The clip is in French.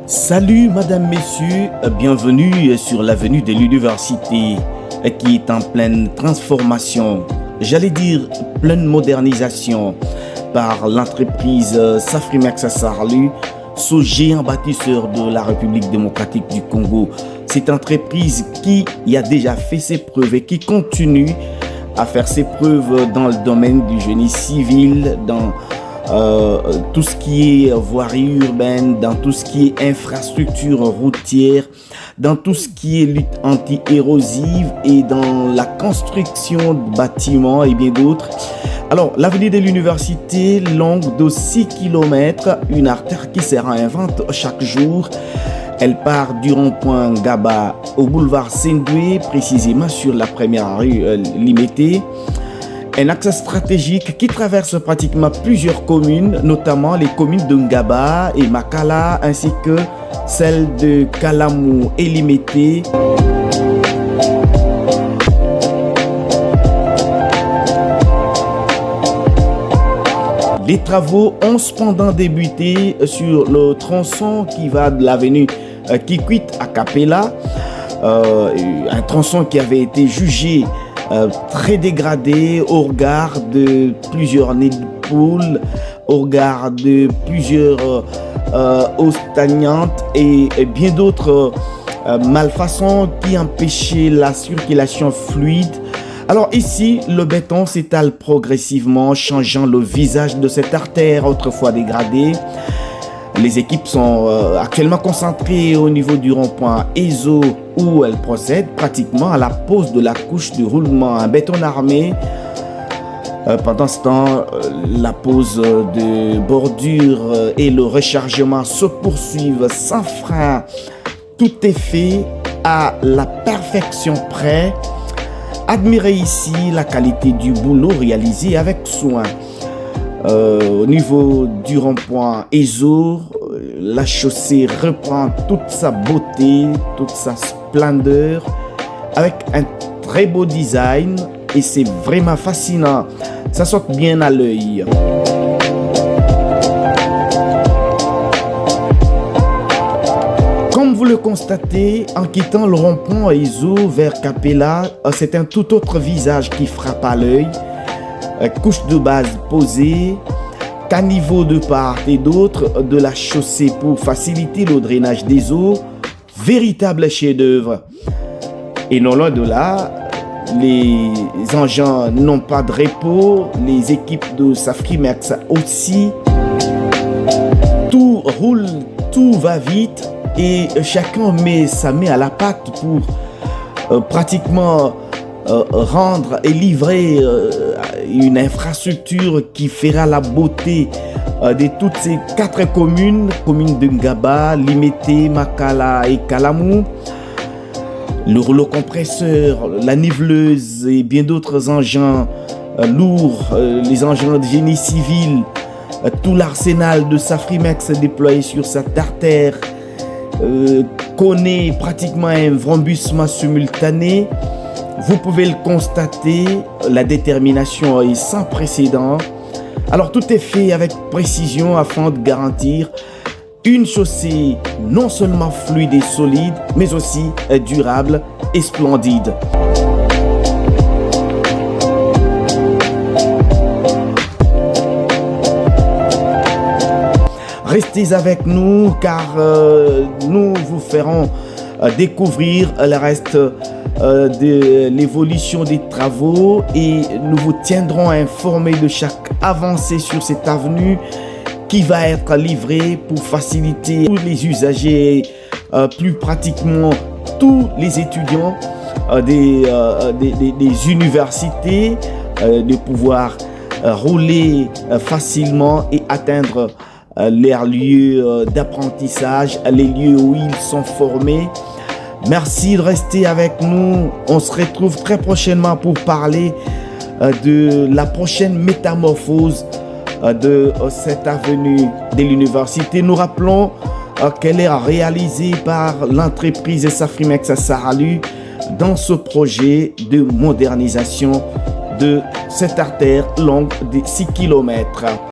Salut Madame, Messieurs, bienvenue sur l'avenue de l'université qui est en pleine transformation, j'allais dire pleine modernisation par l'entreprise Safrimex Sarlu, ce géant bâtisseur de la République démocratique du Congo. Cette entreprise qui a déjà fait ses preuves et qui continue à faire ses preuves dans le domaine du génie civil, dans tout ce qui est voirie urbaine, dans tout ce qui est infrastructure routière, dans tout ce qui est lutte anti-érosive et dans la construction de bâtiments et bien d'autres. Alors, l'avenue de l'université, longue de 6 km, une artère qui se réinvente chaque jour. Elle part du rond-point Gaba au boulevard Sendoué, précisément sur la première rue Limité. Un axe stratégique qui traverse pratiquement plusieurs communes, notamment les communes de Ngaba et Makala, ainsi que celles de Kalamou et Limité. Les travaux ont cependant débuté sur le tronçon qui va de l'avenue Kikwit à Capella, un tronçon qui avait été jugé très dégradé au regard de plusieurs nids de poules, au regard de plusieurs eaux stagnantes et bien d'autres malfaçons qui empêchaient la circulation fluide. Alors ici, le béton s'étale progressivement, changeant le visage de cette artère autrefois dégradée. Les équipes sont actuellement concentrées au niveau du rond-point ESO où elles procèdent pratiquement à la pose de la couche de roulement en béton armé. Pendant ce temps, la pose de bordure et le rechargement se poursuivent sans frein. Tout est fait à la perfection près. Admirez ici la qualité du boulot réalisé avec soin. Au niveau du rond-point ESO, la chaussée reprend toute sa beauté, toute sa splendeur, avec un très beau design et c'est vraiment fascinant. Ça saute bien à l'œil. Comme vous le constatez, en quittant le rond-point ESO vers Capella, c'est un tout autre visage qui frappe à l'œil. Couche de base posée, caniveau de part et d'autre de la chaussée pour faciliter le drainage des eaux, véritable chef-d'œuvre. Et non loin de là, les engins n'ont pas de repos, les équipes de Safrimex aussi. Tout roule, tout va vite et chacun met sa main à la pâte pour pratiquement rendre et livrer une infrastructure qui fera la beauté de toutes ces 4 communes de Ngaba, Limité, Makala et Kalamou. Le rouleau compresseur, la niveleuse et bien d'autres engins lourds, les engins de génie civil, tout l'arsenal de Safrimex déployé sur cette artère connaît pratiquement un vrombissement simultané. Vous pouvez le constater, la détermination est sans précédent. Alors tout est fait avec précision afin de garantir une chaussée non seulement fluide et solide, mais aussi durable et splendide. Restez avec nous car nous vous ferons découvrir le reste de l'évolution des travaux et nous vous tiendrons informés de chaque avancée sur cette avenue qui va être livrée pour faciliter tous les usagers, plus pratiquement tous les étudiants des universités de pouvoir rouler facilement et atteindre leurs lieux d'apprentissage, les lieux où ils sont formés. Merci de rester avec nous. On se retrouve très prochainement pour parler de la prochaine métamorphose de cette avenue de l'université. Nous rappelons qu'elle est réalisée par l'entreprise Safrimex Sarlu dans ce projet de modernisation de cette artère longue de 6 km.